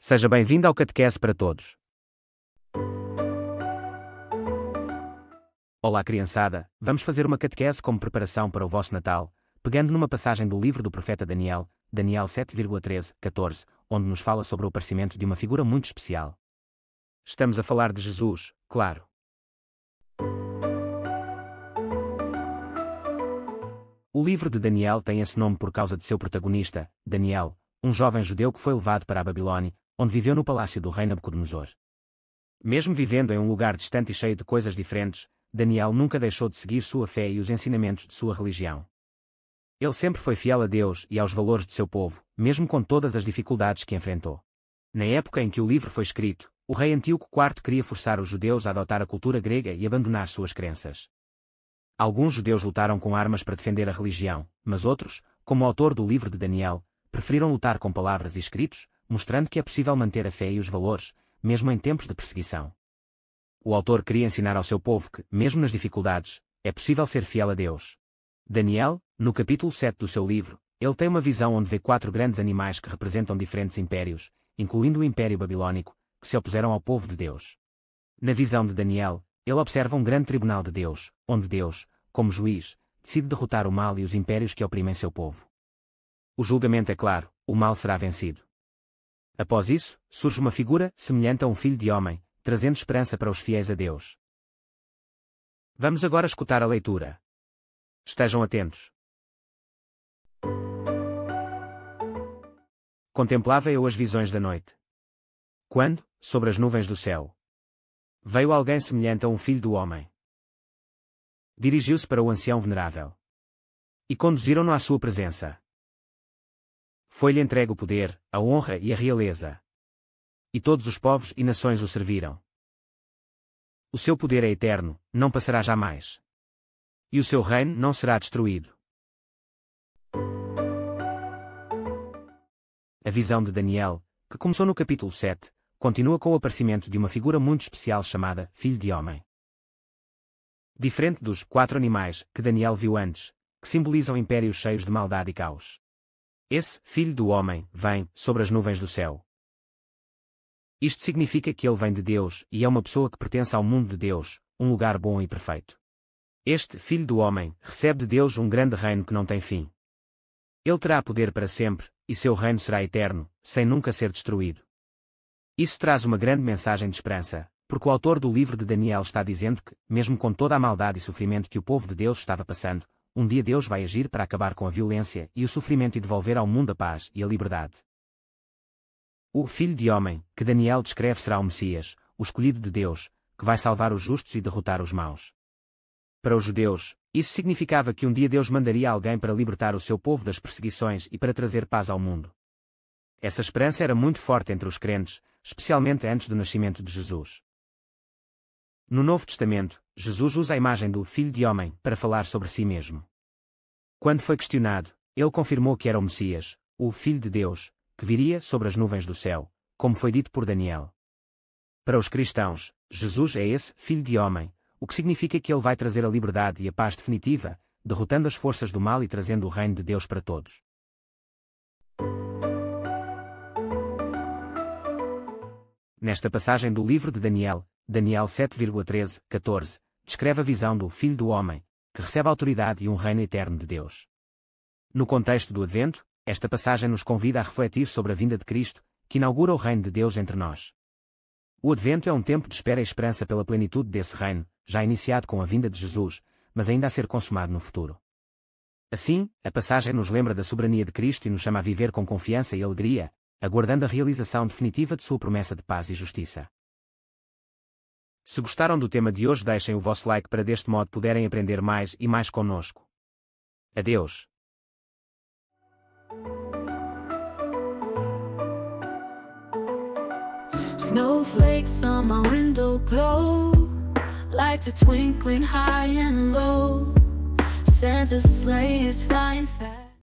Seja bem-vindo ao Catequese para Todos. Olá, criançada, vamos fazer uma catequese como preparação para o vosso Natal, pegando numa passagem do livro do profeta Daniel, Daniel 7,13-14, onde nos fala sobre o aparecimento de uma figura muito especial. Estamos a falar de Jesus, claro. O livro de Daniel tem esse nome por causa de seu protagonista, Daniel, um jovem judeu que foi levado para a Babilônia, onde viveu no palácio do rei Nabucodonosor. Mesmo vivendo em um lugar distante e cheio de coisas diferentes, Daniel nunca deixou de seguir sua fé e os ensinamentos de sua religião. Ele sempre foi fiel a Deus e aos valores de seu povo, mesmo com todas as dificuldades que enfrentou. Na época em que o livro foi escrito, o rei Antíoco IV queria forçar os judeus a adotar a cultura grega e abandonar suas crenças. Alguns judeus lutaram com armas para defender a religião, mas outros, como o autor do livro de Daniel, preferiram lutar com palavras e escritos, mostrando que é possível manter a fé e os valores, mesmo em tempos de perseguição. O autor queria ensinar ao seu povo que, mesmo nas dificuldades, é possível ser fiel a Deus. Daniel, no capítulo 7 do seu livro, ele tem uma visão onde vê 4 grandes animais que representam diferentes impérios, incluindo o Império Babilônico, que se opuseram ao povo de Deus. Na visão de Daniel, ele observa um grande tribunal de Deus, onde Deus, como juiz, decide derrotar o mal e os impérios que oprimem seu povo. O julgamento é claro, o mal será vencido. Após isso, surge uma figura semelhante a um filho de homem, trazendo esperança para os fiéis a Deus. Vamos agora escutar a leitura. Estejam atentos. Contemplava eu as visões da noite. Quando, sobre as nuvens do céu, veio alguém semelhante a um filho do homem. Dirigiu-se para o ancião venerável. E conduziram-no à sua presença. Foi-lhe entregue o poder, a honra e a realeza. E todos os povos e nações o serviram. O seu poder é eterno, não passará jamais. E o seu reino não será destruído. A visão de Daniel, que começou no capítulo 7, continua com o aparecimento de uma figura muito especial chamada Filho de Homem. Diferente dos 4 animais que Daniel viu antes, que simbolizam impérios cheios de maldade e caos. Esse Filho do Homem vem sobre as nuvens do céu. Isto significa que ele vem de Deus e é uma pessoa que pertence ao mundo de Deus, um lugar bom e perfeito. Este Filho do Homem recebe de Deus um grande reino que não tem fim. Ele terá poder para sempre, e seu reino será eterno, sem nunca ser destruído. Isso traz uma grande mensagem de esperança, porque o autor do livro de Daniel está dizendo que, mesmo com toda a maldade e sofrimento que o povo de Deus estava passando, um dia Deus vai agir para acabar com a violência e o sofrimento e devolver ao mundo a paz e a liberdade. O Filho de Homem, que Daniel descreve, será o Messias, o escolhido de Deus, que vai salvar os justos e derrotar os maus. Para os judeus, isso significava que um dia Deus mandaria alguém para libertar o seu povo das perseguições e para trazer paz ao mundo. Essa esperança era muito forte entre os crentes, especialmente antes do nascimento de Jesus. No Novo Testamento, Jesus usa a imagem do Filho de Homem para falar sobre si mesmo. Quando foi questionado, ele confirmou que era o Messias, o Filho de Deus, que viria sobre as nuvens do céu, como foi dito por Daniel. Para os cristãos, Jesus é esse Filho de Homem, o que significa que ele vai trazer a liberdade e a paz definitiva, derrotando as forças do mal e trazendo o reino de Deus para todos. Nesta passagem do livro de Daniel, Daniel 7,13-14, descreve a visão do Filho do Homem, que recebe a autoridade e um reino eterno de Deus. No contexto do Advento, esta passagem nos convida a refletir sobre a vinda de Cristo, que inaugura o reino de Deus entre nós. O Advento é um tempo de espera e esperança pela plenitude desse reino, já iniciado com a vinda de Jesus, mas ainda a ser consumado no futuro. Assim, a passagem nos lembra da soberania de Cristo e nos chama a viver com confiança e alegria, aguardando a realização definitiva de sua promessa de paz e justiça. Se gostaram do tema de hoje, deixem o vosso like para deste modo poderem aprender mais e mais conosco. Adeus! Snowflakes on my window glow, lights are twinkling high and low. Santa's sleigh is flying fast.